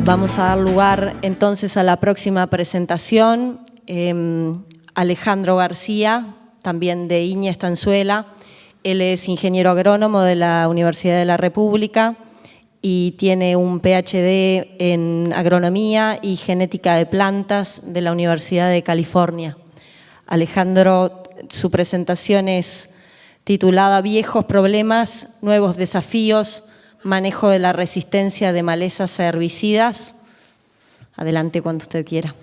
Vamos a dar lugar entonces a la próxima presentación. Alejandro García, también de Iña Estanzuela. Él es ingeniero agrónomo de la Universidad de la República y tiene un PhD en agronomía y genética de plantas de la Universidad de California. Alejandro, su presentación es titulada Viejos problemas, nuevos desafíos, manejo de la resistencia de malezas a herbicidas. Adelante cuando usted quiera.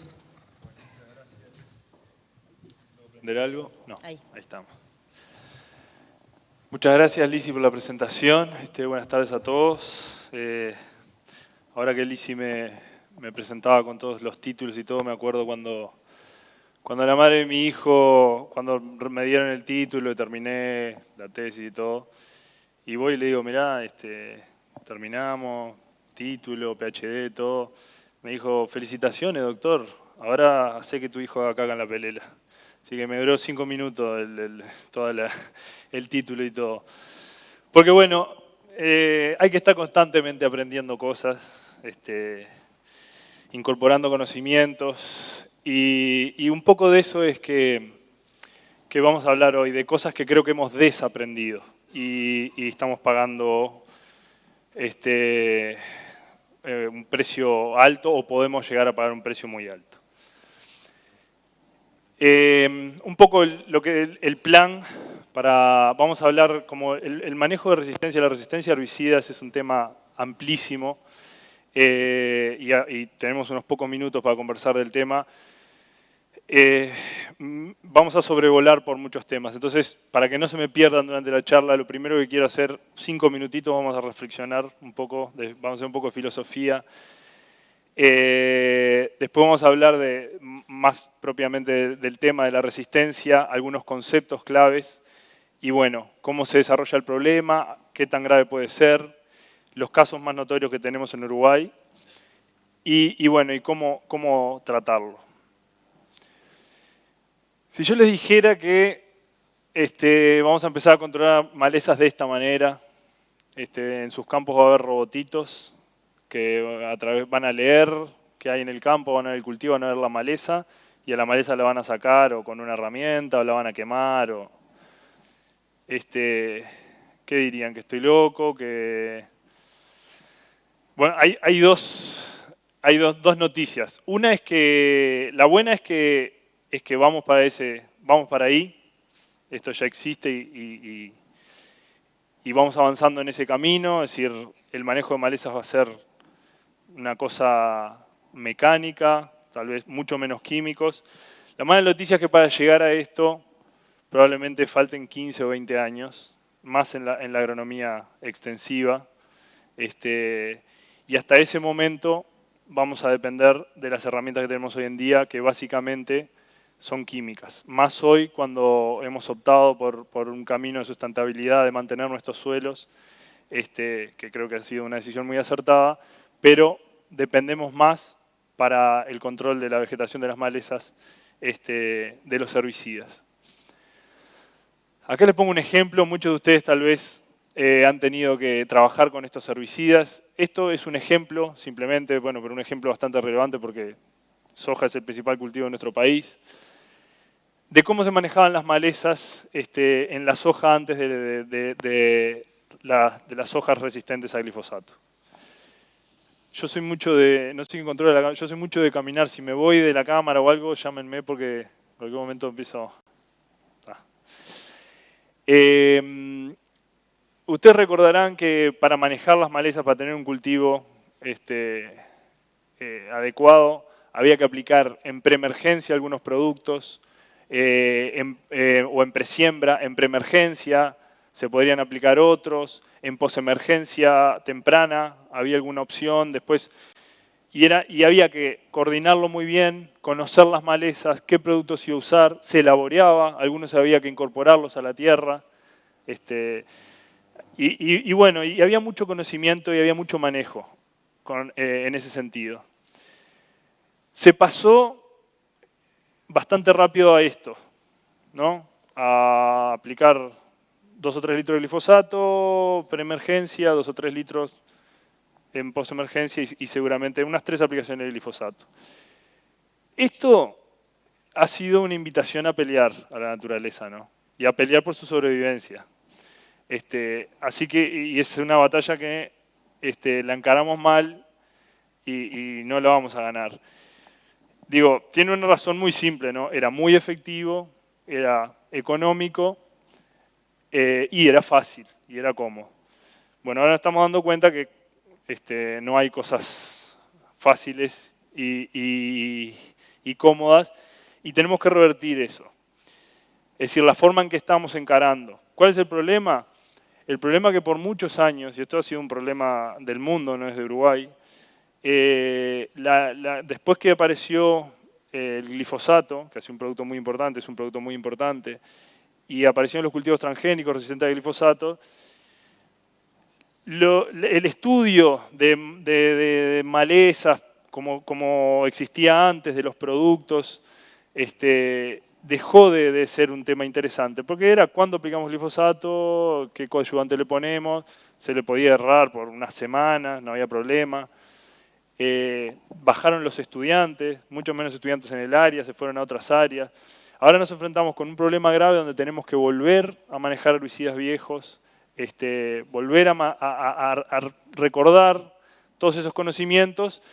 ¿Puedo aprender algo? No, ahí estamos. Muchas gracias, Lizzy, por la presentación. Buenas tardes a todos. Ahora que Lizzy me presentaba con todos los títulos y todo, me acuerdo cuando la madre de mi hijo, cuando me dieron el título y terminé la tesis y todo, y voy y le digo, mirá, terminamos, título, PhD, todo. Me dijo, felicitaciones, doctor, ahora sé que tu hijo acá en la pelela. Así que me duró 5 minutos el título y todo. Porque bueno, hay que estar constantemente aprendiendo cosas, incorporando conocimientos, y un poco de eso es que vamos a hablar hoy, de cosas que creo que hemos desaprendido y estamos pagando un precio alto o podemos llegar a pagar un precio muy alto. Un poco el plan vamos a hablar como el manejo de resistencia. La resistencia a herbicidas es un tema amplísimo y tenemos unos pocos minutos para conversar del tema. Vamos a sobrevolar por muchos temas, entonces para que no se me pierdan durante la charla, lo primero que quiero hacer, 5 minutitos, vamos a reflexionar un poco, vamos a hacer un poco de filosofía. Después vamos a hablar más propiamente del tema de la resistencia, algunos conceptos claves y bueno, cómo se desarrolla el problema, qué tan grave puede ser, los casos más notorios que tenemos en Uruguay y bueno, y cómo tratarlo. Si yo les dijera que vamos a empezar a controlar malezas de esta manera, en sus campos va a haber robotitos que van a leer qué hay en el campo, van a ver el cultivo, van a ver la maleza y a la maleza la van a sacar o con una herramienta o la van a quemar. ¿Qué dirían? ¿Que estoy loco? Bueno, hay dos noticias. Una es que, la buena es que vamos para ahí, esto ya existe y vamos avanzando en ese camino, es decir, el manejo de malezas va a ser una cosa mecánica, tal vez mucho menos químicos. La mala noticia es que para llegar a esto probablemente falten 15 o 20 años, más en la agronomía extensiva, y hasta ese momento vamos a depender de las herramientas que tenemos hoy en día, que básicamente son químicas. Más hoy cuando hemos optado por un camino de sustentabilidad, de mantener nuestros suelos, que creo que ha sido una decisión muy acertada, pero dependemos más para el control de la vegetación de las malezas de los herbicidas. Acá les pongo un ejemplo, muchos de ustedes tal vez han tenido que trabajar con estos herbicidas. Esto es un ejemplo, simplemente, bueno, pero un ejemplo bastante relevante porque soja es el principal cultivo de nuestro país, de cómo se manejaban las malezas en la soja antes de las hojas resistentes a glifosato. Yo soy mucho de, no sé quién controla la cámara, yo soy mucho de caminar. Si me voy de la cámara o algo, llámenme porque en cualquier momento empiezo. Ustedes recordarán que para manejar las malezas, para tener un cultivo adecuado, había que aplicar en preemergencia algunos productos, o en presiembra, en preemergencia se podrían aplicar otros, en posemergencia temprana había alguna opción, después, y había que coordinarlo muy bien, conocer las malezas, qué productos iba a usar, se laboreaba, algunos había que incorporarlos a la tierra, y bueno, y había mucho conocimiento y había mucho manejo en ese sentido. Se pasó bastante rápido a esto, ¿no? A aplicar 2 o 3 litros de glifosato, preemergencia, 2 o 3 litros en postemergencia y seguramente unas 3 aplicaciones de glifosato. Esto ha sido una invitación a pelear a la naturaleza, ¿no? Y a pelear por su sobrevivencia. Así que, y es una batalla que la encaramos mal y no la vamos a ganar. Digo, tiene una razón muy simple, ¿no? Era muy efectivo, era económico y era fácil, y era cómodo. Bueno, ahora nos estamos dando cuenta que no hay cosas fáciles y cómodas, y tenemos que revertir eso. Es decir, la forma en que estamos encarando. ¿Cuál es el problema? El problema es que por muchos años, y esto ha sido un problema del mundo, no es de Uruguay, después que apareció el glifosato, que es un producto muy importante, y aparecieron los cultivos transgénicos resistentes al glifosato, el estudio de malezas, como existía antes de los productos, dejó de ser un tema interesante, porque era cuándo aplicamos glifosato, qué coadyuvante le ponemos, se le podía errar por unas semanas, no había problema. Bajaron los estudiantes, mucho menos estudiantes en el área, se fueron a otras áreas. Ahora nos enfrentamos con un problema grave donde tenemos que volver a manejar herbicidas viejos, volver a recordar todos esos conocimientos,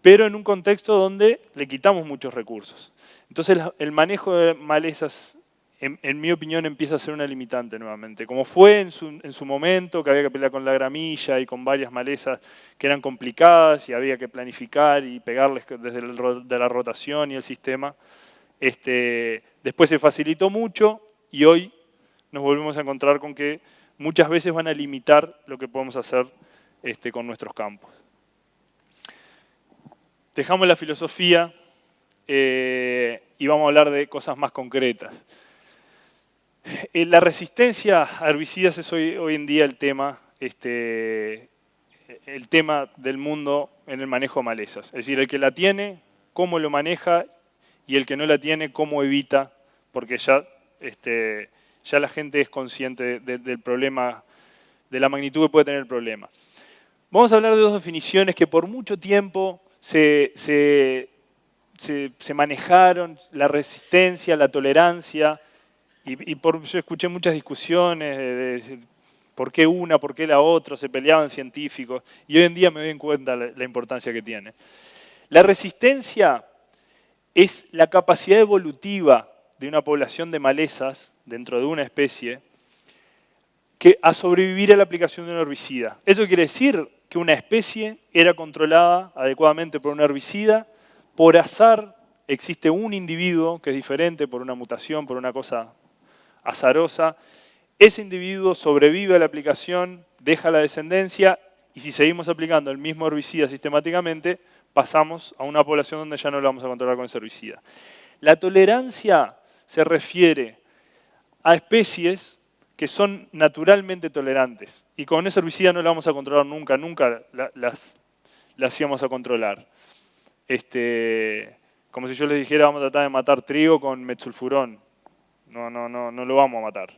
pero en un contexto donde le quitamos muchos recursos. Entonces el manejo de malezas, en mi opinión, empieza a ser una limitante nuevamente. Como fue en su momento, que había que pelear con la gramilla y con varias malezas que eran complicadas y había que planificar y pegarles desde la rotación y el sistema. Después se facilitó mucho y hoy nos volvemos a encontrar con que muchas veces van a limitar lo que podemos hacer con nuestros campos. Dejamos la filosofía y vamos a hablar de cosas más concretas. La resistencia a herbicidas es hoy en día el tema del mundo en el manejo de malezas. Es decir, el que la tiene, cómo lo maneja, y el que no la tiene, cómo evita, porque ya la gente es consciente del problema, de la magnitud que puede tener el problema. Vamos a hablar de 2 definiciones que por mucho tiempo se manejaron: la resistencia, la tolerancia. Yo escuché muchas discusiones de por qué una, por qué la otra, se peleaban científicos, y hoy en día me doy en cuenta la importancia que tiene. La resistencia es la capacidad evolutiva de una población de malezas dentro de una especie a sobrevivir a la aplicación de un herbicida. Eso quiere decir que una especie era controlada adecuadamente por un herbicida, por azar existe un individuo que es diferente por una mutación, por una cosa azarosa. Ese individuo sobrevive a la aplicación, deja la descendencia, y si seguimos aplicando el mismo herbicida sistemáticamente, pasamos a una población donde ya no lo vamos a controlar con ese herbicida. La tolerancia se refiere a especies que son naturalmente tolerantes, y con ese herbicida no la vamos a controlar nunca las íbamos a controlar. Como si yo les dijera, vamos a tratar de matar trigo con metsulfurón. No lo vamos a matar.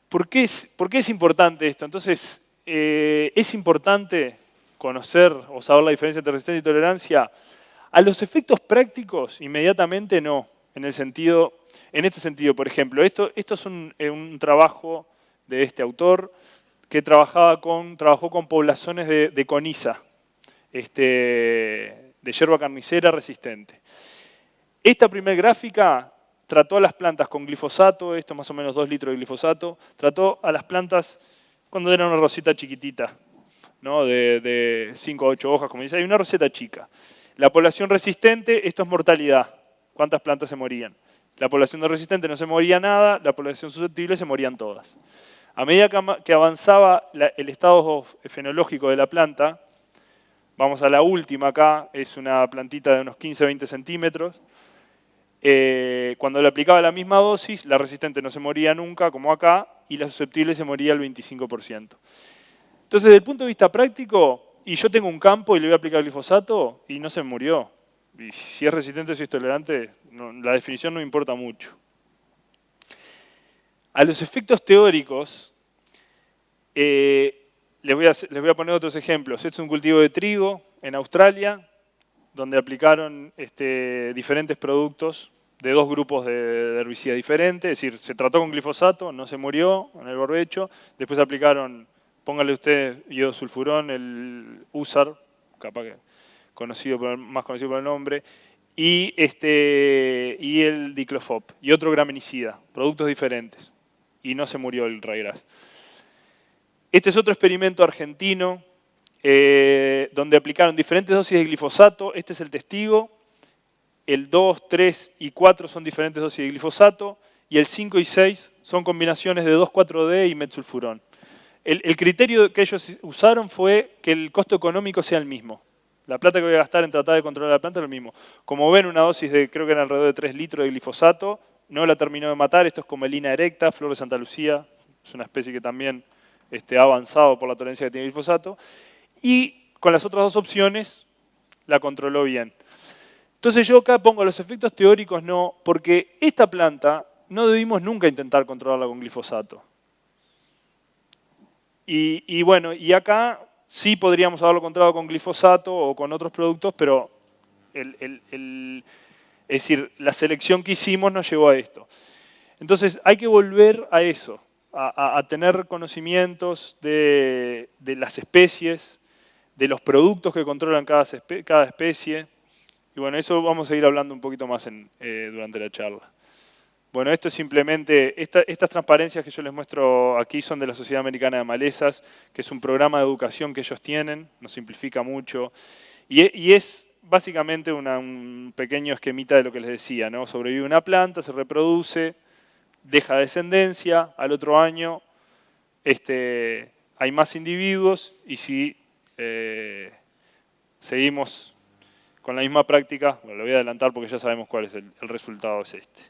¿Por qué es importante esto? Entonces, es importante conocer o saber la diferencia entre resistencia y tolerancia. A los efectos prácticos, inmediatamente no. En este sentido, por ejemplo, esto es un trabajo de este autor que trabajó con poblaciones de coniza, de yerba carnicera resistente. Esta primera gráfica trató a las plantas con glifosato, esto más o menos 2 litros de glifosato, trató a las plantas cuando era una roseta chiquitita, ¿no? de 5 a 8 hojas, como dice, hay una roseta chica. La población resistente, esto es mortalidad, cuántas plantas se morían. La población no resistente no se moría nada, la población susceptible se morían todas. A medida que avanzaba el estado fenológico de la planta, vamos a la última acá, es una plantita de unos 15-20 centímetros. Cuando le aplicaba la misma dosis, la resistente no se moría nunca, como acá, y la susceptible se moría el 25%. Entonces, desde el punto de vista práctico, y yo tengo un campo y le voy a aplicar glifosato, y no se murió. Y si es resistente o si es tolerante, la definición no importa mucho. A los efectos teóricos, Les voy a poner otros ejemplos. Este es un cultivo de trigo en Australia, donde aplicaron diferentes productos de dos grupos de herbicidas diferentes. Es decir, se trató con glifosato, no se murió en el barbecho. Después aplicaron, póngale usted iodosulfurón, el USAR, capaz que más conocido por el nombre, y el diclofop, y otro graminicida, productos diferentes. Y no se murió el ryegrass. Este es otro experimento argentino, donde aplicaron diferentes dosis de glifosato. Este es el testigo. El 2, 3 y 4 son diferentes dosis de glifosato. Y el 5 y 6 son combinaciones de 2,4-D y metsulfurón. El criterio que ellos usaron fue que el costo económico sea el mismo. La plata que voy a gastar en tratar de controlar la planta es lo mismo. Como ven, una dosis de, creo que eran alrededor de 3 litros de glifosato, no la terminó de matar. Esto es Comelina erecta, flor de Santa Lucía. Es una especie que también ha avanzado por la tolerancia que tiene el glifosato. Y con las otras dos opciones la controló bien. Entonces yo acá pongo los efectos teóricos no, porque esta planta no debimos nunca intentar controlarla con glifosato. Y bueno, y acá sí podríamos haberlo controlado con glifosato o con otros productos, pero es decir, la selección que hicimos nos llevó a esto. Entonces hay que volver a eso, a tener conocimientos de las especies, de los productos que controlan cada especie. Y bueno, eso vamos a ir hablando un poquito más durante la charla. Bueno, esto es simplemente, estas transparencias que yo les muestro aquí son de la Sociedad Americana de Malezas, que es un programa de educación que ellos tienen, nos simplifica mucho. Y es básicamente un pequeño esquemita de lo que les decía, ¿no? Sobrevive una planta, se reproduce, deja descendencia, al otro año hay más individuos y si seguimos con la misma práctica, bueno, lo voy a adelantar porque ya sabemos cuál es el resultado, es este.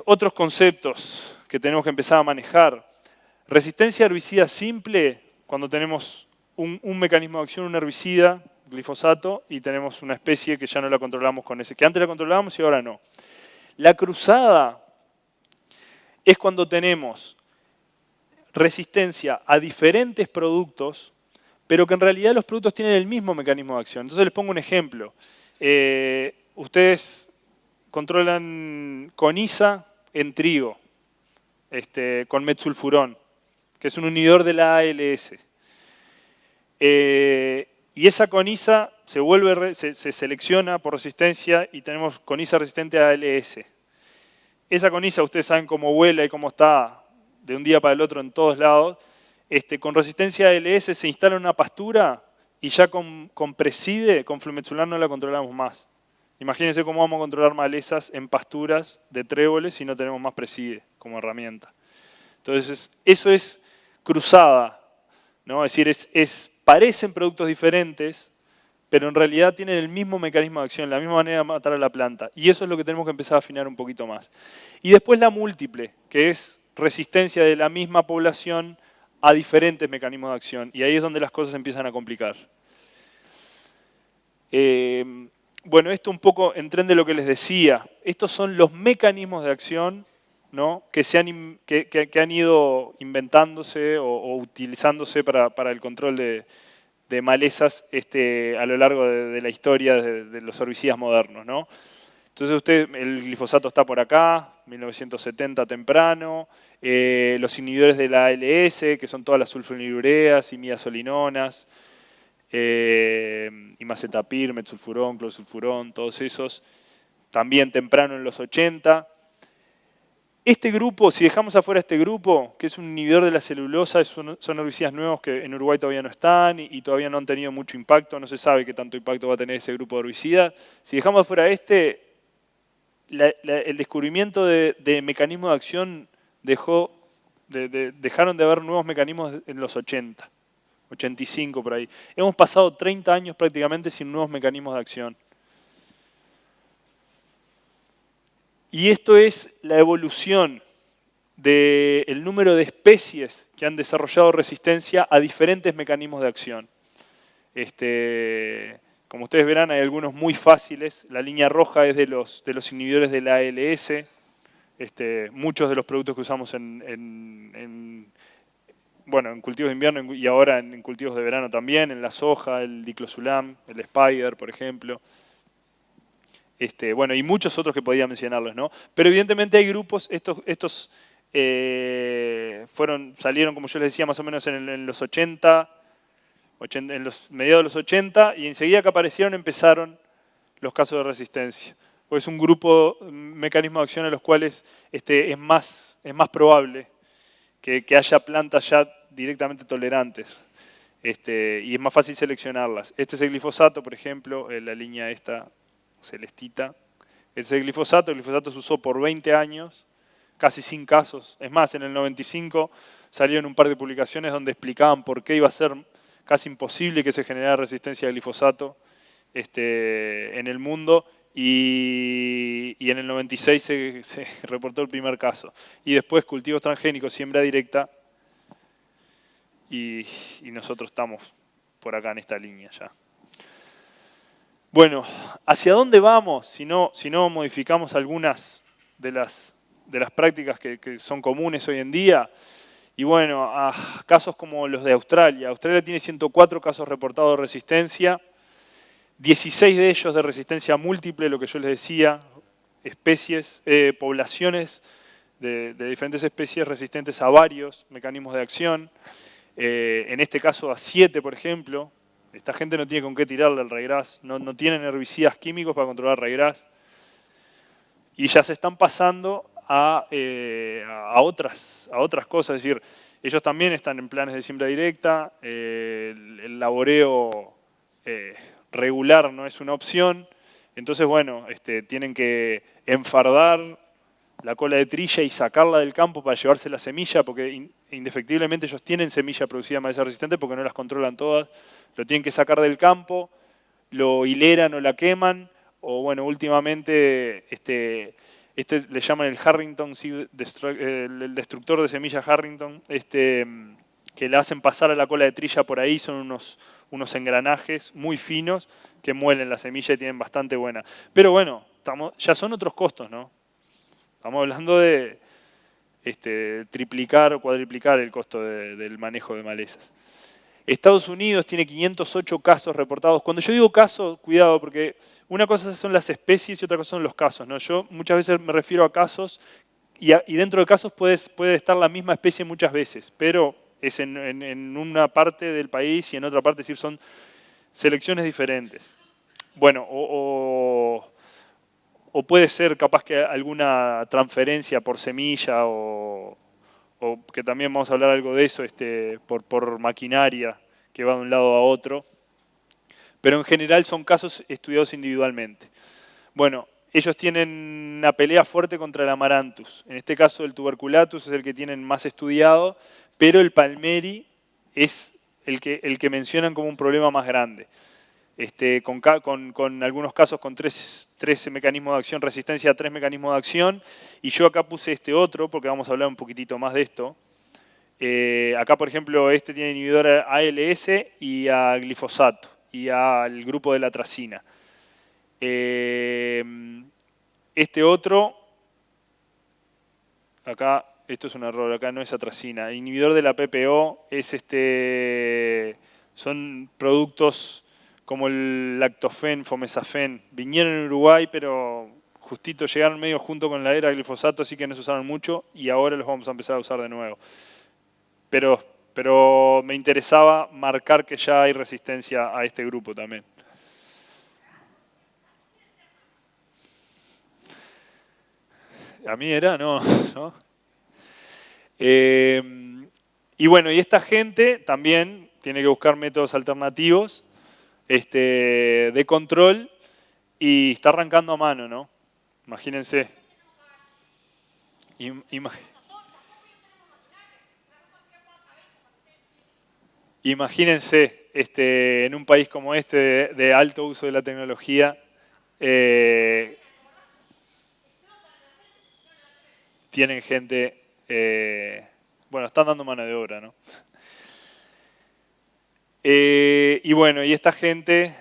Otros conceptos que tenemos que empezar a manejar. Resistencia a herbicida simple, cuando tenemos un mecanismo de acción, un herbicida, glifosato, y tenemos una especie que ya no la controlamos con ese, que antes la controlábamos y ahora no. La cruzada es cuando tenemos resistencia a diferentes productos, pero que en realidad los productos tienen el mismo mecanismo de acción. Entonces les pongo un ejemplo. Ustedes controlan coniza en trigo, con metsulfurón, que es un inhibidor de la ALS. Y esa coniza se selecciona por resistencia y tenemos coniza resistente a ALS. Esa coniza, ustedes saben cómo vuela y cómo está de un día para el otro en todos lados. Con resistencia a ALS se instala en una pastura y ya con preside, con flumetsular no la controlamos más. Imagínense cómo vamos a controlar malezas en pasturas de tréboles si no tenemos más preside como herramienta. Entonces, eso es cruzada, ¿no? Es decir, parecen productos diferentes, pero en realidad tienen el mismo mecanismo de acción, la misma manera de matar a la planta. Y eso es lo que tenemos que empezar a afinar un poquito más. Y después la múltiple, que es resistencia de la misma población a diferentes mecanismos de acción. Y ahí es donde las cosas empiezan a complicar. Bueno, esto un poco en tren de lo que les decía. Estos son los mecanismos de acción, ¿no? que han ido inventándose o utilizándose para el control de malezas a lo largo de la historia de los herbicidas modernos, ¿no? Entonces el glifosato está por acá, 1970 temprano, los inhibidores de la ALS, que son todas las sulfonilureas y midasolinonas, imacetapir, metsulfurón, closulfurón, todos esos, también temprano en los 80. Este grupo, si dejamos afuera este grupo, que es un inhibidor de la celulosa, son herbicidas nuevos que en Uruguay todavía no están y todavía no han tenido mucho impacto, no se sabe qué tanto impacto va a tener ese grupo de herbicidas. Si dejamos afuera el descubrimiento de mecanismos de acción dejaron de haber nuevos mecanismos en los 80, 85 por ahí. Hemos pasado 30 años prácticamente sin nuevos mecanismos de acción. Y esto es la evolución del número de especies que han desarrollado resistencia a diferentes mecanismos de acción. Como ustedes verán, hay algunos muy fáciles. La línea roja es de los inhibidores de la ALS, muchos de los productos que usamos en cultivos de invierno y ahora en cultivos de verano también, en la soja, el diclosulam, el Spider, por ejemplo. Y muchos otros que podía mencionarlos, ¿no? Pero evidentemente hay grupos, estos salieron, como yo les decía, más o menos en los 80, en los mediados de los 80, y enseguida que aparecieron empezaron los casos de resistencia. Pues es un grupo, mecanismos de acción en los cuales es más probable que haya plantas ya directamente tolerantes. Y es más fácil seleccionarlas. Este es el glifosato, por ejemplo, la línea esta celestita. Este es el glifosato se usó por 20 años, casi sin casos. Es más, en el 95 salieron un par de publicaciones donde explicaban por qué iba a ser casi imposible que se generara resistencia al glifosato en el mundo. Y en el 96 se reportó el primer caso. Y después cultivos transgénicos, siembra directa, y nosotros estamos por acá en esta línea ya. Bueno, ¿hacia dónde vamos si no modificamos algunas de las prácticas que son comunes hoy en día? Y bueno, a casos como los de Australia. Australia tiene 104 casos reportados de resistencia, 16 de ellos de resistencia múltiple, lo que yo les decía, especies, poblaciones de diferentes especies resistentes a varios mecanismos de acción. En este caso a 7, por ejemplo. Esta gente no tiene con qué tirarle al ryegrass, no tienen herbicidas químicos para controlar ryegrass. Y ya se están pasando a otras cosas, es decir, ellos también están en planes de siembra directa, el laboreo regular no es una opción, entonces bueno, tienen que enfardar la cola de trilla y sacarla del campo para llevarse la semilla, porque indefectiblemente ellos tienen semilla producida de maleza resistente porque no las controlan todas, lo tienen que sacar del campo, lo hileran o la queman, o bueno, últimamente le llaman el Harrington, el destructor de semilla Harrington, que le hacen pasar a la cola de trilla por ahí, son unos engranajes muy finos que muelen la semilla y tienen bastante buena. Pero bueno, ya son otros costos, ¿no? Estamos hablando de triplicar o cuadriplicar el costo del manejo de malezas. Estados Unidos tiene 508 casos reportados. Cuando yo digo casos, cuidado, porque una cosa son las especies y otra cosa son los casos, ¿no? Yo muchas veces me refiero a casos y dentro de casos puede estar la misma especie muchas veces, pero es en una parte del país y en otra parte, es decir, son selecciones diferentes. Bueno, o puede ser capaz que alguna transferencia por semilla o que también vamos a hablar algo de eso, por maquinaria que va de un lado a otro. Pero en general son casos estudiados individualmente. Bueno, ellos tienen una pelea fuerte contra el Amaranthus. En este caso el Tuberculatus es el que tienen más estudiado, pero el Palmeri es el que mencionan como un problema más grande. Con algunos casos con 13 mecanismos de acción, resistencia a 3 mecanismos de acción, y yo acá puse este otro, porque vamos a hablar un poquitito más de esto. Acá, por ejemplo, tiene inhibidor a ALS y a glifosato, y al grupo de la atracina. Este otro, acá, esto es un error, acá no es atracina. El inhibidor de la PPO es son productos como el lactofen, fomesafen, vinieron en Uruguay, pero justito llegaron medio junto con la era del glifosato, así que no se usaron mucho y ahora los vamos a empezar a usar de nuevo. Pero me interesaba marcar que ya hay resistencia a este grupo también. A mí era, no. Y bueno, y esta gente también tiene que buscar métodos alternativos de control y está arrancando a mano, ¿no? Imagínense. Imagínense en un país como este de alto uso de la tecnología, tienen gente, bueno, están dando mano de obra, ¿no? Y bueno, y esta gente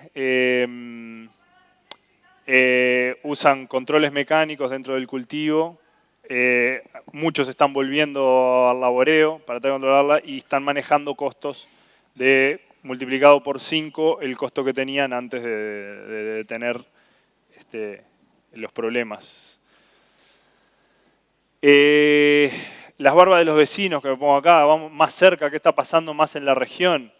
usan controles mecánicos dentro del cultivo, muchos están volviendo al laboreo para tratar de controlarla y están manejando costos de multiplicado por 5 el costo que tenían antes de tener los problemas. Las barbas de los vecinos que me pongo acá, vamos más cerca, ¿qué está pasando más en la región?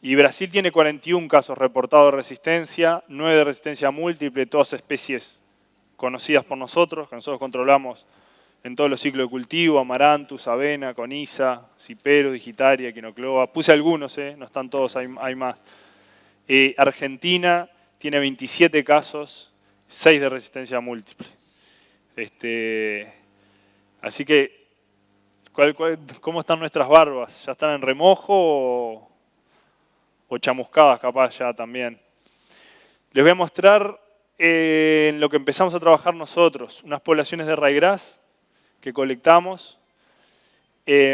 Y Brasil tiene 41 casos reportados de resistencia, 9 de resistencia múltiple, todas especies conocidas por nosotros, que nosotros controlamos en todos los ciclos de cultivo: amaranthus, avena, coniza, cipero, digitaria, quinocloa. Puse algunos, no están todos, hay más. Argentina tiene 27 casos, 6 de resistencia múltiple. Así que, ¿cómo están nuestras barbas? ¿Ya están en remojo o chamuscadas capaz ya también? Les voy a mostrar en lo que empezamos a trabajar nosotros, unas poblaciones de ryegrass que colectamos. Les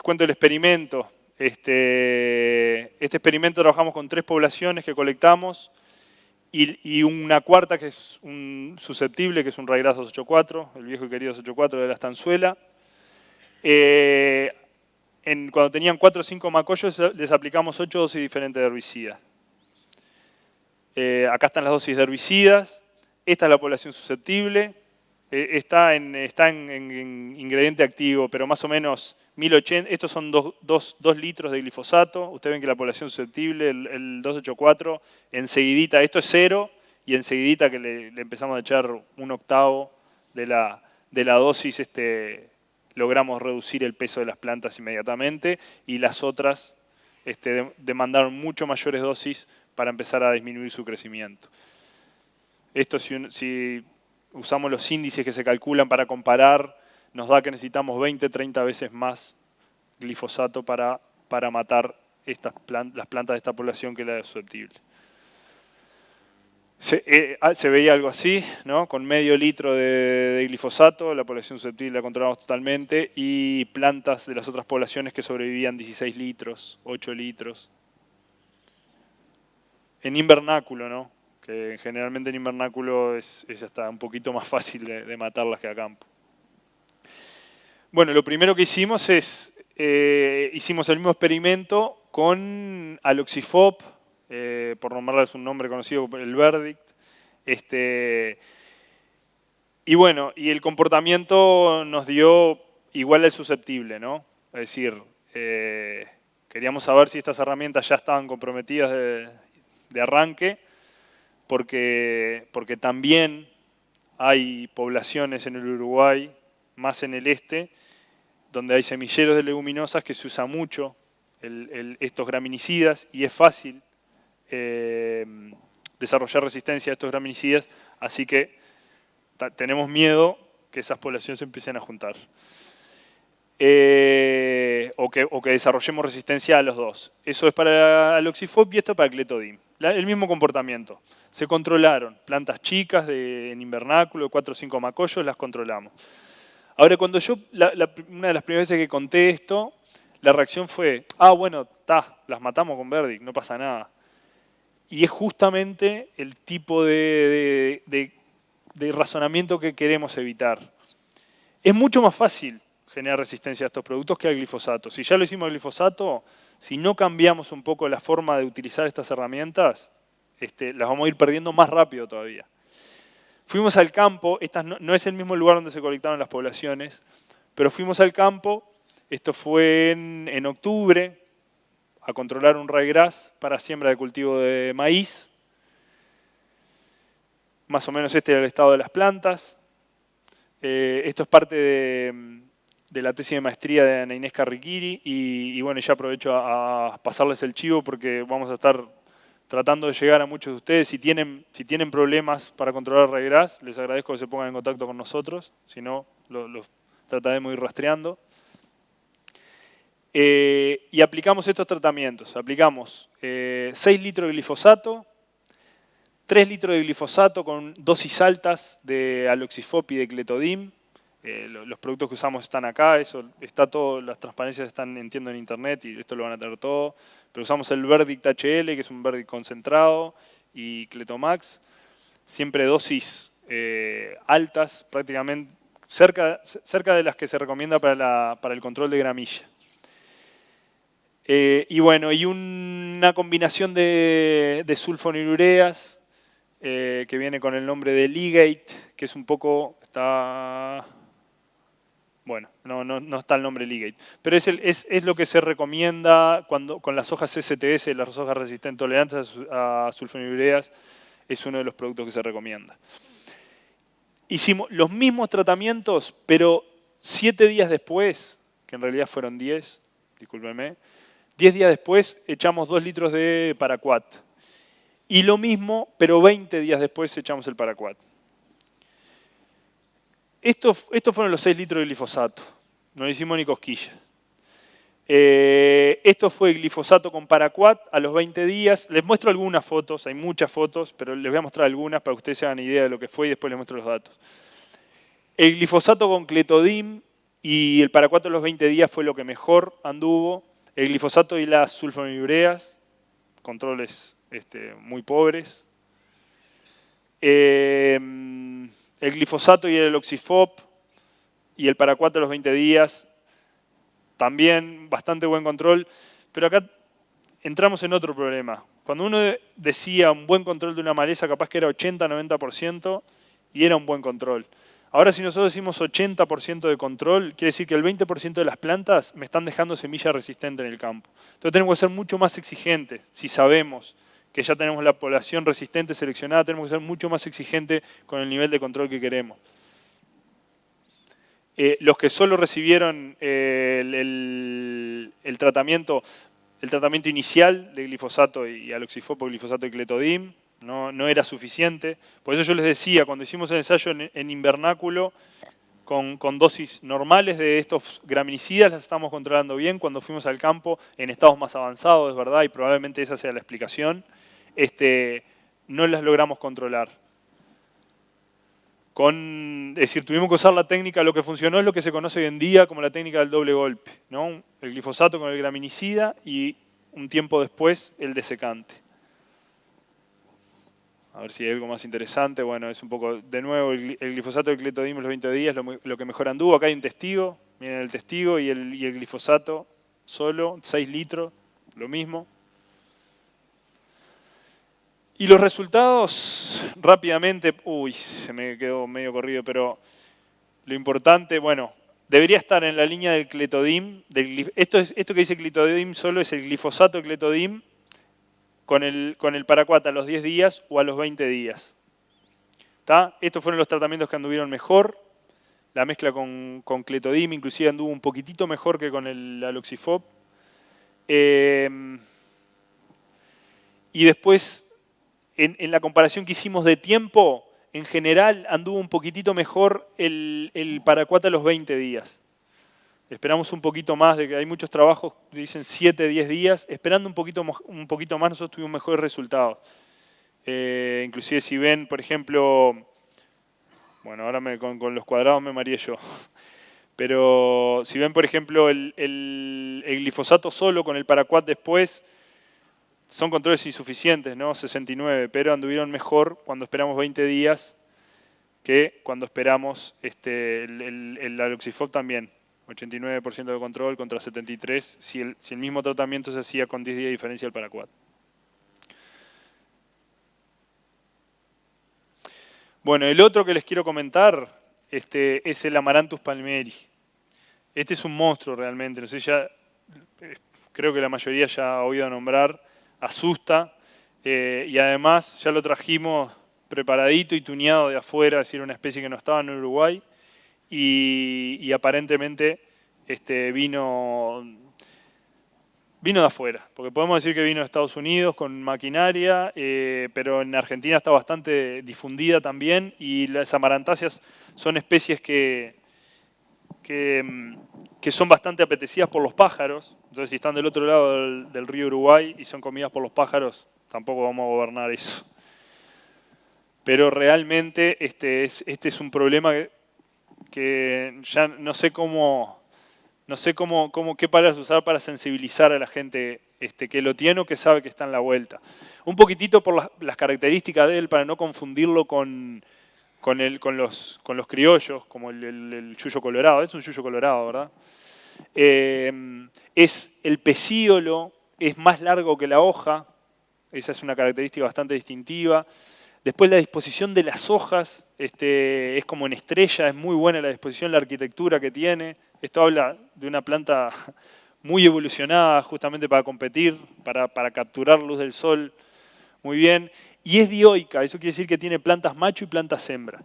cuento el experimento. Este experimento trabajamos con 3 poblaciones que colectamos y una cuarta que es un susceptible, que es un ryegrass 284, el viejo y querido 284 de la estanzuela. Cuando tenían 4 o 5 macollos les aplicamos 8 dosis diferentes de herbicida. Acá están las dosis de herbicidas. Esta es la población susceptible. Está en ingrediente activo, pero más o menos 1080. Estos son 2 litros de glifosato. Ustedes ven que la población susceptible, el 284, enseguidita, esto es 0, y enseguidita que le empezamos a echar 1/8 de la dosis, logramos reducir el peso de las plantas inmediatamente, y las otras demandaron mucho mayores dosis para empezar a disminuir su crecimiento. Esto si usamos los índices que se calculan para comparar, nos da que necesitamos 20, 30 veces más glifosato para matar las plantas de esta población que la susceptible. Se veía algo así, ¿no? Con medio litro de glifosato, la población susceptible la controlamos totalmente, y plantas de las otras poblaciones que sobrevivían 16 litros, 8 litros. En invernáculo, ¿no? Que generalmente en invernáculo es hasta un poquito más fácil de matarlas que a campo. Bueno, lo primero que hicimos es, hicimos el mismo experimento con aloxifop, por nombrarles un nombre conocido, el Verdict. Y bueno, y el comportamiento nos dio igual al susceptible, ¿no? Es decir, queríamos saber si estas herramientas ya estaban comprometidas de arranque, porque también hay poblaciones en el Uruguay, más en el este, donde hay semilleros de leguminosas que se usa mucho estos graminicidas, y es fácil desarrollar resistencia a estos graminicidas, así que tenemos miedo que esas poblaciones se empiecen a juntar. O que desarrollemos resistencia a los dos. Eso es para aloxifop y esto para cletodim. El mismo comportamiento. Se controlaron plantas chicas en invernáculo, de 4 o 5 macollos, las controlamos. Ahora, cuando una de las primeras veces que conté esto, la reacción fue: bueno, las matamos con Verdict, no pasa nada. Y es justamente el tipo de razonamiento que queremos evitar. Es mucho más fácil generar resistencia a estos productos que al glifosato. Si ya lo hicimos al glifosato, si no cambiamos un poco la forma de utilizar estas herramientas, las vamos a ir perdiendo más rápido todavía. Fuimos al campo, no es el mismo lugar donde se colectaron las poblaciones, pero fuimos al campo, esto fue en octubre, a controlar un ryegrass para siembra de cultivo de maíz. Más o menos este era el estado de las plantas. Esto es parte de la tesis de maestría de Ana Inés Carriquiri, y bueno, ya aprovecho a pasarles el chivo porque vamos a estar tratando de llegar a muchos de ustedes. Si tienen problemas para controlar ryegrass, les agradezco que se pongan en contacto con nosotros, si no, los trataremos de ir rastreando. Y aplicamos estos tratamientos. Aplicamos 6 litros de glifosato, 3 litros de glifosato con dosis altas de aloxifop y de cletodim. Los productos que usamos están acá, está todo, las transparencias están, entiendo, en internet, y esto lo van a tener todo. Pero usamos el Verdict HL, que es un Verdict concentrado, y Cletomax. Siempre dosis altas, prácticamente cerca de las que se recomienda para el control de gramilla. Y bueno, y una combinación de sulfonilureas que viene con el nombre de Ligate, que es un poco, bueno, no está el nombre Ligate, pero es lo que se recomienda con las hojas STS, las hojas resistentes tolerantes a sulfonilureas, es uno de los productos que se recomienda. Hicimos los mismos tratamientos, pero 7 días después, que en realidad fueron 10, discúlpenme, 10 días después echamos 2 litros de paraquat. Y lo mismo, pero 20 días después echamos el paraquat. Estos fueron los 6 litros de glifosato. No hicimos ni cosquillas. Esto fue glifosato con paraquat a los 20 días. Les muestro algunas fotos, hay muchas fotos, pero les voy a mostrar algunas para que ustedes se hagan idea de lo que fue y después les muestro los datos. El glifosato con cletodim y el paraquat a los 20 días fue lo que mejor anduvo. El glifosato y las sulfonilureas, controles muy pobres. El glifosato y el oxifop y el paraquat a los 20 días, también bastante buen control, pero acá entramos en otro problema. Cuando uno decía un buen control de una maleza, capaz que era 80-90% y era un buen control. Ahora si nosotros decimos 80% de control, quiere decir que el 20% de las plantas me están dejando semilla resistente en el campo. Entonces tenemos que ser mucho más exigentes. Si sabemos que ya tenemos la población resistente seleccionada, tenemos que ser mucho más exigentes con el nivel de control que queremos. Los que solo recibieron el tratamiento inicial de glifosato y aloxifopo, glifosato y cletodim, no era suficiente. Por eso yo les decía, cuando hicimos el ensayo en invernáculo, con dosis normales de estos graminicidas las estamos controlando bien. Cuando fuimos al campo en estados más avanzados, es verdad, y probablemente esa sea la explicación, no las logramos controlar. Es decir, tuvimos que usar la técnica, lo que funcionó es lo que se conoce hoy en día como la técnica del doble golpe, ¿no? El glifosato con el graminicida y un tiempo después el desecante. A ver si hay algo más interesante. Bueno, es un poco, de nuevo, el glifosato y el cletodim los 20 días, lo que mejor anduvo. Acá hay un testigo, miren el testigo y el glifosato solo, 6 litros, lo mismo. Y los resultados, rápidamente, se me quedó medio corrido, pero lo importante, bueno, debería estar en la línea del cletodim. Esto que dice cletodim solo es el glifosato cletodim con el paraquat a los 10 días o a los 20 días. ¿Tá? Estos fueron los tratamientos que anduvieron mejor. La mezcla con cletodim inclusive anduvo un poquitito mejor que con el aloxifop. Y después, en la comparación que hicimos de tiempo, en general anduvo un poquitito mejor el paraquat a los 20 días. Esperamos un poquito más, de que hay muchos trabajos que dicen 7-10 días. Esperando un poquito más, nosotros tuvimos mejores resultados. Inclusive si ven, por ejemplo, bueno, ahora con los cuadrados me mareé yo. Pero si ven, por ejemplo, el glifosato solo con el paraquat después, son controles insuficientes, ¿no? 69, pero anduvieron mejor cuando esperamos 20 días que cuando esperamos el aloxifop también. 89% de control contra 73, si el mismo tratamiento se hacía con 10 días de diferencia del paraquat. Bueno, el otro que les quiero comentar es el Amaranthus palmeri. Este es un monstruo realmente, no sé, creo que la mayoría ya ha oído nombrar, asusta, y además ya lo trajimos preparadito y tuneado de afuera, es decir, una especie que no estaba en Uruguay, y aparentemente vino de afuera, porque podemos decir que vino de Estados Unidos con maquinaria, pero en Argentina está bastante difundida también, y las amarantáceas son especies que son bastante apetecidas por los pájaros. Entonces, si están del otro lado del río Uruguay y son comidas por los pájaros, tampoco vamos a gobernar eso. Pero realmente este es un problema que ya no sé qué palabras usar para sensibilizar a la gente que lo tiene o que sabe que está en la vuelta. Un poquitito por las características de él, para no confundirlo con con los criollos, como el yuyo colorado. Es un yuyo colorado, ¿verdad? Es el pecíolo, es más largo que la hoja. Esa es una característica bastante distintiva. Después la disposición de las hojas es como en estrella, es muy buena la disposición, la arquitectura que tiene. Esto habla de una planta muy evolucionada justamente para competir, para capturar luz del sol muy bien. Y es dioica, eso quiere decir que tiene plantas macho y plantas hembra.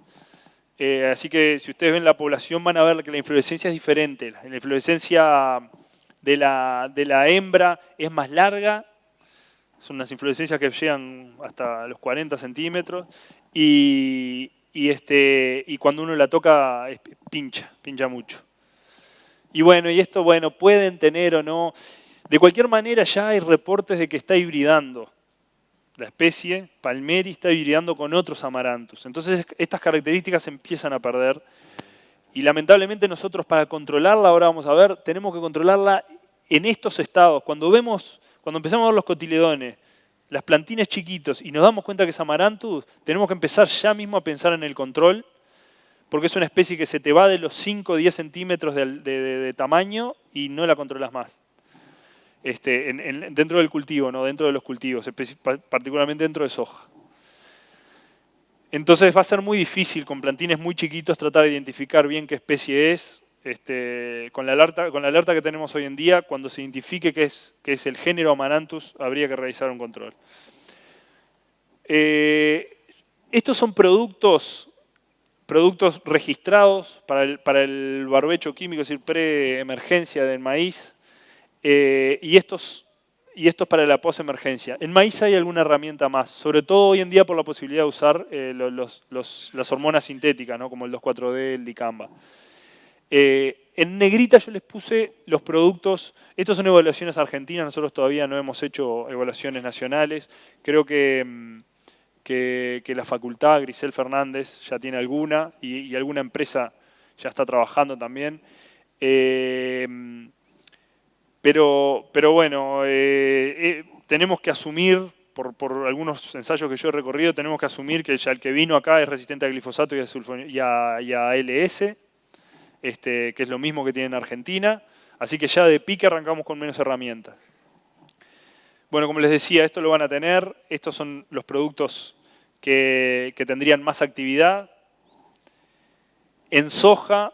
Así que si ustedes ven la población van a ver que la inflorescencia es diferente. La inflorescencia de la hembra es más larga. Son unas inflorescencias que llegan hasta los 40 centímetros y cuando uno la toca pincha mucho. Y esto pueden tener o no. De cualquier manera ya hay reportes de que está hibridando. La especie Palmeri está hibridando con otros amaranthus. Entonces estas características se empiezan a perder y lamentablemente nosotros para controlarla, ahora vamos a ver, tenemos que controlarla en estos estados. Cuando empezamos a ver los cotiledones, las plantines chiquitos y nos damos cuenta que es amaranthus, tenemos que empezar ya mismo a pensar en el control porque es una especie que se te va de los 5 o 10 centímetros de tamaño y no la controlas más. Dentro del cultivo, ¿no? Dentro de los cultivos, particularmente dentro de soja. Entonces va a ser muy difícil con plantines muy chiquitos tratar de identificar bien qué especie es. Con la alerta que tenemos hoy en día, cuando se identifique que es el género Amaranthus, habría que realizar un control. Estos son productos registrados para el barbecho químico, es decir, pre-emergencia del maíz. Y estos para la post-emergencia. En maíz hay alguna herramienta más, sobre todo hoy en día por la posibilidad de usar las hormonas sintéticas, ¿no? Como el 2,4-D, el dicamba. En negrita yo les puse los productos, estos son evaluaciones argentinas, nosotros todavía no hemos hecho evaluaciones nacionales. Creo que la facultad, Grisel Fernández, ya tiene alguna y alguna empresa ya está trabajando también. Pero tenemos que asumir, por algunos ensayos que yo he recorrido, tenemos que asumir que ya el que vino acá es resistente a glifosato y a ALS, que es lo mismo que tiene en Argentina, así que ya de pique arrancamos con menos herramientas. Bueno, como les decía, esto lo van a tener, estos son los productos que tendrían más actividad. En soja,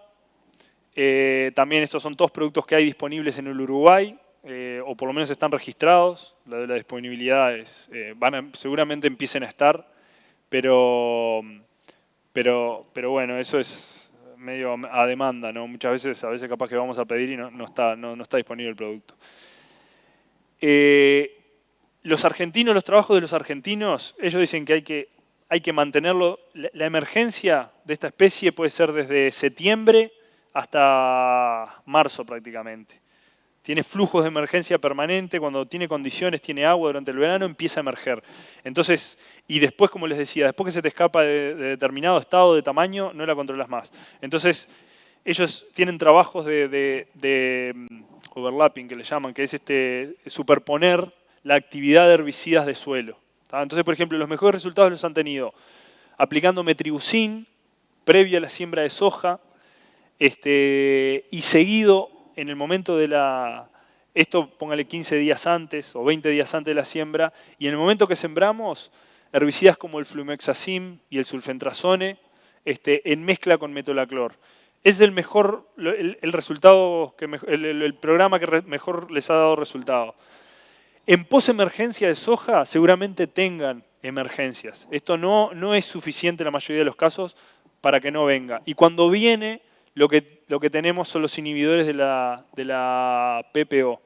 también estos son todos productos que hay disponibles en el Uruguay, o por lo menos están registrados. La disponibilidad seguramente empiecen a estar, pero eso es medio a demanda, ¿no? Muchas veces, a veces capaz que vamos a pedir y no está disponible el producto. Los trabajos de los argentinos, ellos dicen que hay que mantenerlo. La emergencia de esta especie puede ser desde septiembre hasta marzo prácticamente. Tiene flujos de emergencia permanente, cuando tiene condiciones, tiene agua durante el verano, empieza a emerger. Entonces, y después, como les decía, después que se te escapa de determinado estado de tamaño, no la controlas más. Entonces, ellos tienen trabajos de overlapping, que le llaman, que es superponer la actividad de herbicidas de suelo. Entonces, por ejemplo, los mejores resultados los han tenido aplicando metribuzin previo a la siembra de soja, y seguido en el momento de esto póngale 15 días antes o 20 días antes de la siembra, y en el momento que sembramos, herbicidas como el flumexacin y el sulfentrazone en mezcla con metolaclor. Es el programa que mejor les ha dado resultado. En posemergencia de soja seguramente tengan emergencias. Esto no es suficiente en la mayoría de los casos para que no venga. Y cuando viene, lo que tenemos son los inhibidores de la PPO,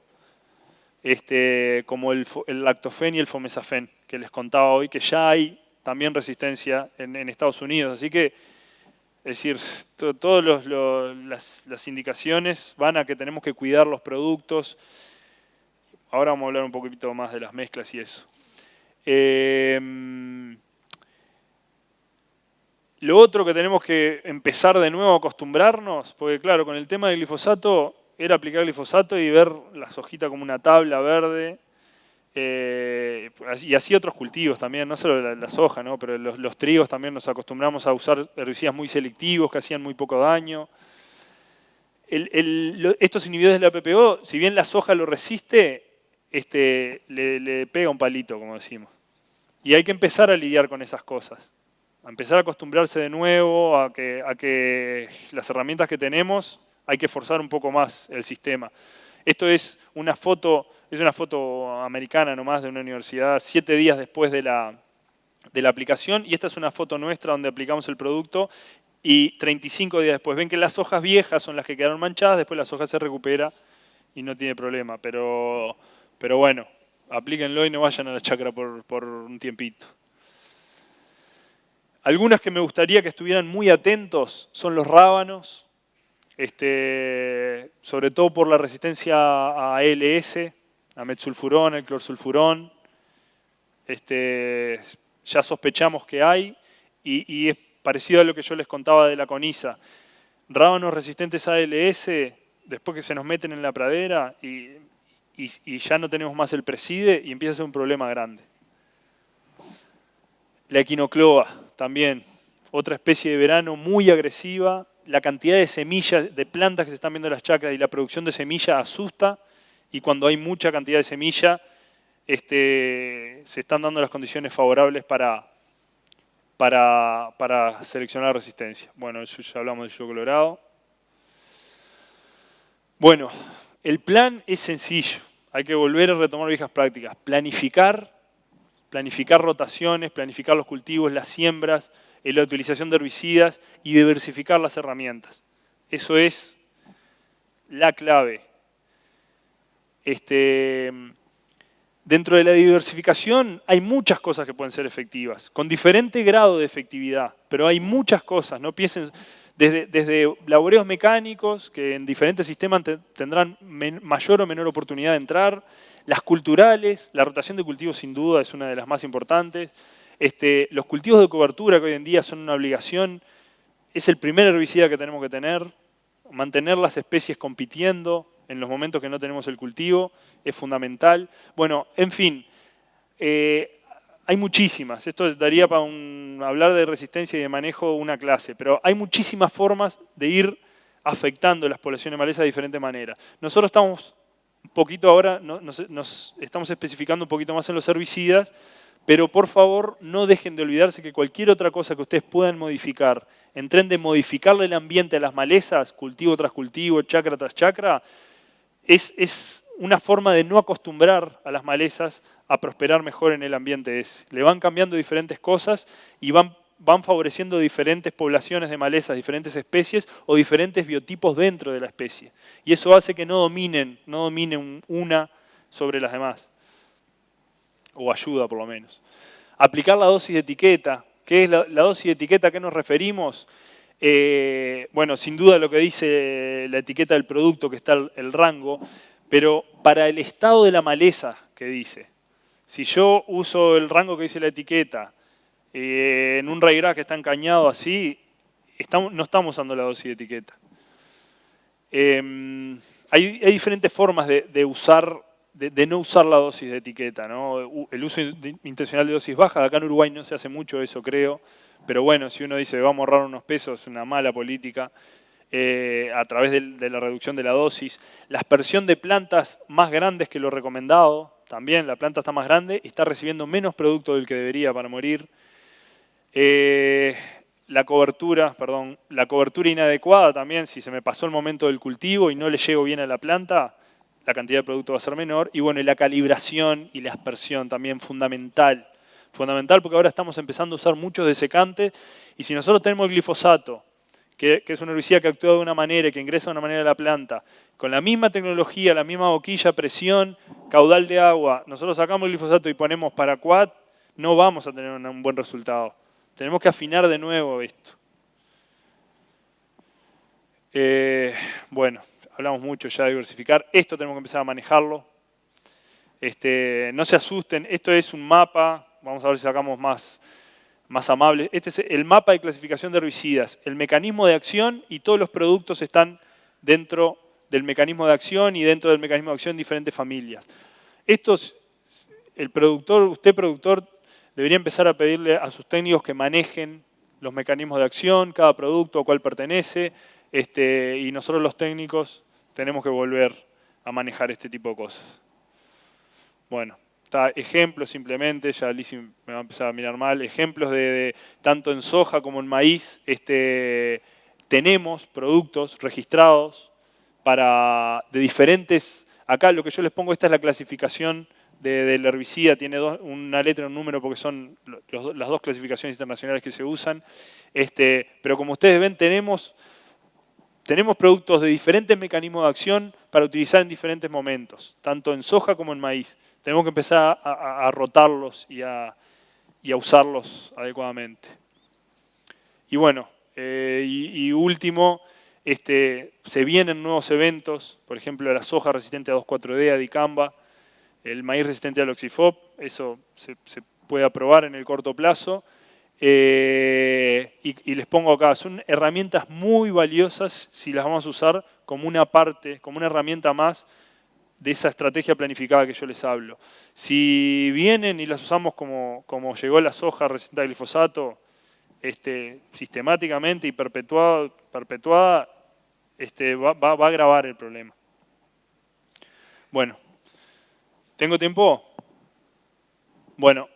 como el lactofen y el fomesafen, que les contaba hoy, que ya hay también resistencia en Estados Unidos. Así que, es decir, todas las indicaciones van a que tenemos que cuidar los productos. Ahora vamos a hablar un poquito más de las mezclas y eso. Lo otro que tenemos que empezar de nuevo a acostumbrarnos, porque claro, con el tema del glifosato, era aplicar glifosato y ver las hojitas como una tabla verde, Y así otros cultivos también, no solo la soja, ¿no? Pero los trigos también nos acostumbramos a usar herbicidas muy selectivos que hacían muy poco daño. Estos inhibidores de la PPO, si bien la soja lo resiste, le pega un palito, como decimos. Y hay que empezar a lidiar con esas cosas. A empezar a acostumbrarse de nuevo a que las herramientas que tenemos hay que forzar un poco más el sistema. Esto es una foto americana nomás de una universidad 7 días después de la aplicación, y esta es una foto nuestra donde aplicamos el producto y 35 días después. Ven que las hojas viejas son las que quedaron manchadas, después las hojas se recupera y no tiene problema. Pero bueno, aplíquenlo y no vayan a la chacra por un tiempito. Algunas que me gustaría que estuvieran muy atentos son los rábanos, sobre todo por la resistencia a ALS, a metsulfurón, el clorsulfurón. Ya sospechamos que hay y es parecido a lo que yo les contaba de la coniza. Rábanos resistentes a ALS, después que se nos meten en la pradera y ya no tenemos más el preside y empieza a ser un problema grande. La equinocloa también, otra especie de verano muy agresiva. La cantidad de semillas, de plantas que se están viendo en las chacras y la producción de semilla asusta, y cuando hay mucha cantidad de semilla se están dando las condiciones favorables para seleccionar resistencia. Bueno, eso ya hablamos del yugo colorado. Bueno, el plan es sencillo. Hay que volver a retomar viejas prácticas. Planificar rotaciones, planificar los cultivos, las siembras, la utilización de herbicidas y diversificar las herramientas. Eso es la clave. Dentro de la diversificación hay muchas cosas que pueden ser efectivas, con diferente grado de efectividad, pero hay muchas cosas. No piensen desde laboreos mecánicos, que en diferentes sistemas tendrán mayor o menor oportunidad de entrar, las culturales, la rotación de cultivos sin duda es una de las más importantes, los cultivos de cobertura que hoy en día son una obligación, es el primer herbicida que tenemos que tener, mantener las especies compitiendo en los momentos que no tenemos el cultivo es fundamental. Bueno, en fin, hay muchísimas. Esto daría para hablar de resistencia y de manejo una clase, pero hay muchísimas formas de ir afectando las poblaciones de maleza de diferentes maneras. Nosotros estamos un poquito ahora, nos estamos especificando un poquito más en los herbicidas, pero por favor no dejen de olvidarse que cualquier otra cosa que ustedes puedan modificar, en tren de modificarle el ambiente a las malezas, cultivo tras cultivo, chacra tras chacra, es una forma de no acostumbrar a las malezas a prosperar mejor en el ambiente ese. Le van cambiando diferentes cosas y van favoreciendo diferentes poblaciones de malezas, diferentes especies o diferentes biotipos dentro de la especie. Y eso hace que no dominen una sobre las demás. O ayuda por lo menos. Aplicar la dosis de etiqueta. ¿Qué es la dosis de etiqueta? ¿A qué nos referimos? Bueno, sin duda lo que dice la etiqueta del producto, que está el rango, pero para el estado de la maleza que dice. Si yo uso el rango que dice la etiqueta en un ryegrass que está encañado así, no estamos usando la dosis de etiqueta. Hay diferentes formas de no usar la dosis de etiqueta, ¿no? El uso intencional de dosis baja, acá en Uruguay no se hace mucho eso, creo. Pero bueno, si uno dice vamos a ahorrar unos pesos, es una mala política, a través de la reducción de la dosis. La aspersión de plantas más grandes que lo recomendado, también la planta está más grande y está recibiendo menos producto del que debería para morir. La cobertura inadecuada también, si se me pasó el momento del cultivo y no le llego bien a la planta, la cantidad de producto va a ser menor. Y bueno, la calibración y la aspersión también fundamental. Fundamental porque ahora estamos empezando a usar muchos desecantes y si nosotros tenemos el glifosato, que es un herbicida que actúa de una manera y que ingresa de una manera a la planta, con la misma tecnología, la misma boquilla, presión, caudal de agua, nosotros sacamos el glifosato y ponemos paraquat, no vamos a tener un buen resultado. Tenemos que afinar de nuevo esto. Bueno, hablamos mucho ya de diversificar. Esto tenemos que empezar a manejarlo. No se asusten, esto es un mapa. Vamos a ver si sacamos más amables. Este es el mapa de clasificación de herbicidas. El mecanismo de acción y todos los productos están dentro del mecanismo de acción y dentro del mecanismo de acción en diferentes familias. el productor, usted productor, debería empezar a pedirle a sus técnicos que manejen los mecanismos de acción, cada producto a cuál pertenece, y nosotros los técnicos tenemos que volver a manejar este tipo de cosas. Bueno, ejemplos simplemente, ya Lizzy me va a empezar a mirar mal, ejemplos de tanto en soja como en maíz, tenemos productos registrados de diferentes, acá lo que yo les pongo, esta es la clasificación del herbicida, tiene una letra y un número porque son las dos clasificaciones internacionales que se usan, pero como ustedes ven tenemos productos de diferentes mecanismos de acción para utilizar en diferentes momentos, tanto en soja como en maíz. Tenemos que empezar a rotarlos y a usarlos adecuadamente. Y bueno, y último, se vienen nuevos eventos, por ejemplo la soja resistente a 2,4-D, a dicamba, el maíz resistente al oxifop, eso se puede aprobar en el corto plazo. Y les pongo acá, son herramientas muy valiosas si las vamos a usar como una parte, como una herramienta más de esa estrategia planificada que yo les hablo. Si vienen y las usamos como llegó la soja resistente al glifosato, sistemáticamente y perpetuada, va a agravar el problema. Bueno, ¿tengo tiempo? Bueno,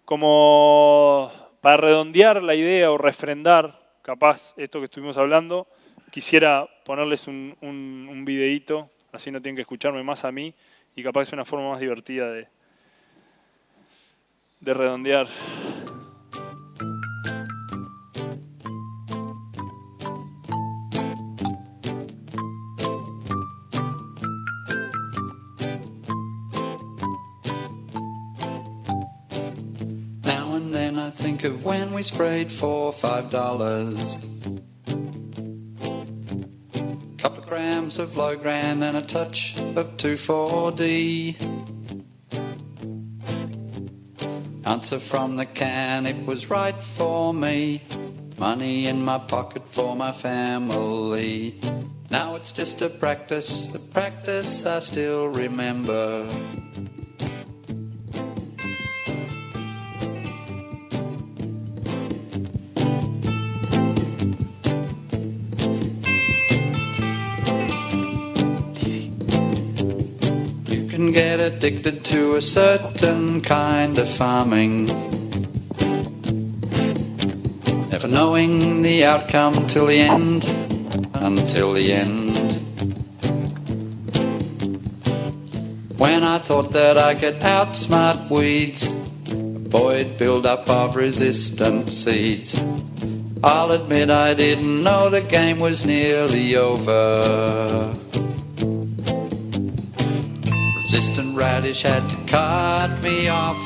como para redondear la idea o refrendar, capaz, esto que estuvimos hablando, quisiera ponerles un videíto, así no tienen que escucharme más a mí, y capaz es una forma más divertida de redondear. Think of when we sprayed for $5. Couple of grams of Logran and a touch of 2,4-D. Answer from the can, it was right for me. Money in my pocket for my family. Now it's just a practice I still remember. Get addicted to a certain kind of farming, never knowing the outcome till the end, until the end. When I thought that I could outsmart weeds, avoid build-up of resistant seeds, I'll admit I didn't know the game was nearly over. Resistant radish had to cut me off.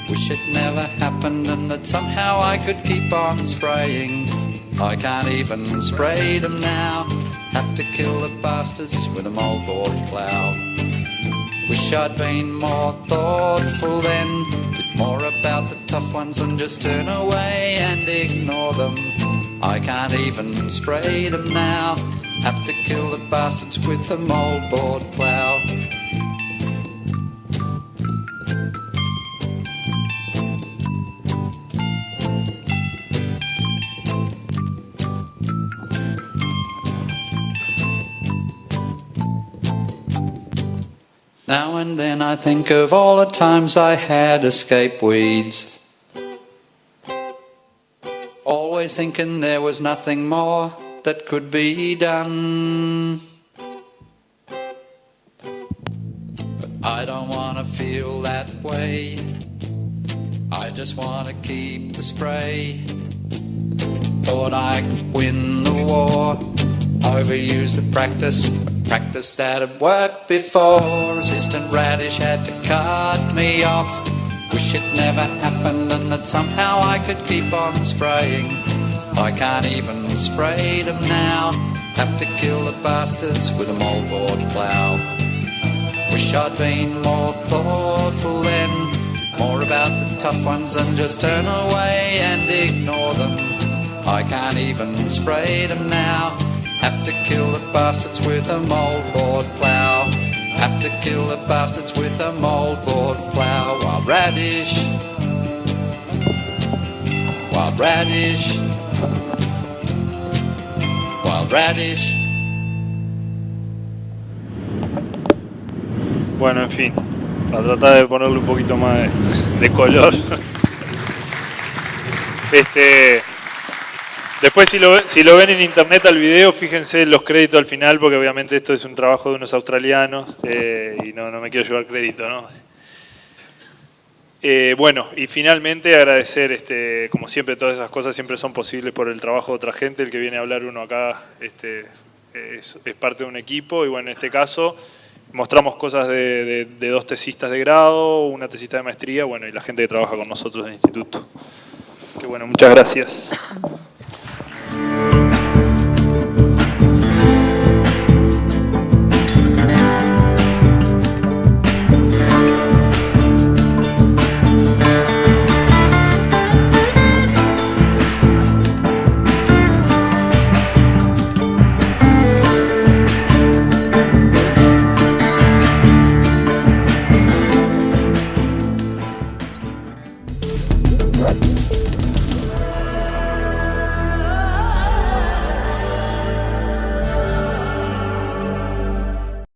Wish it never happened and that somehow I could keep on spraying. I can't even spray them now. Have to kill the bastards with a moldboard plough. Wish I'd been more thoughtful then. Did more about the tough ones than just turn away and ignore them. I can't even spray them now. Have to kill the bastards with a moldboard plough. Now and then I think of all the times I had escape weeds, always thinking there was nothing more that could be done. But I don't want to feel that way, I just want to keep the spray. Thought I could win the war, overused the practice that had worked before. Resistant radish had to cut me off. Wish it never happened and that somehow I could keep on spraying. I can't even spray them now. Have to kill the bastards with a moldboard plough. Wish I'd been more thoughtful then, more about the tough ones and just turn away and ignore them. I can't even spray them now. Have to kill the bastards with a moldboard plough. Have to to kill the bastards with a moldboard plough. Wild radish, wild radish, wild radish. Bueno, en fin, para tratar de ponerle un poquito más de color. Después si lo ven en internet al video, fíjense los créditos al final, porque obviamente esto es un trabajo de unos australianos y no me quiero llevar crédito, ¿no? Bueno, y finalmente agradecer, como siempre, todas esas cosas siempre son posibles por el trabajo de otra gente. El que viene a hablar uno acá es parte de un equipo y bueno, en este caso mostramos cosas de 2 tesistas de grado, una tesista de maestría, bueno, y la gente que trabaja con nosotros en el instituto. Que bueno, muchas gracias. Right.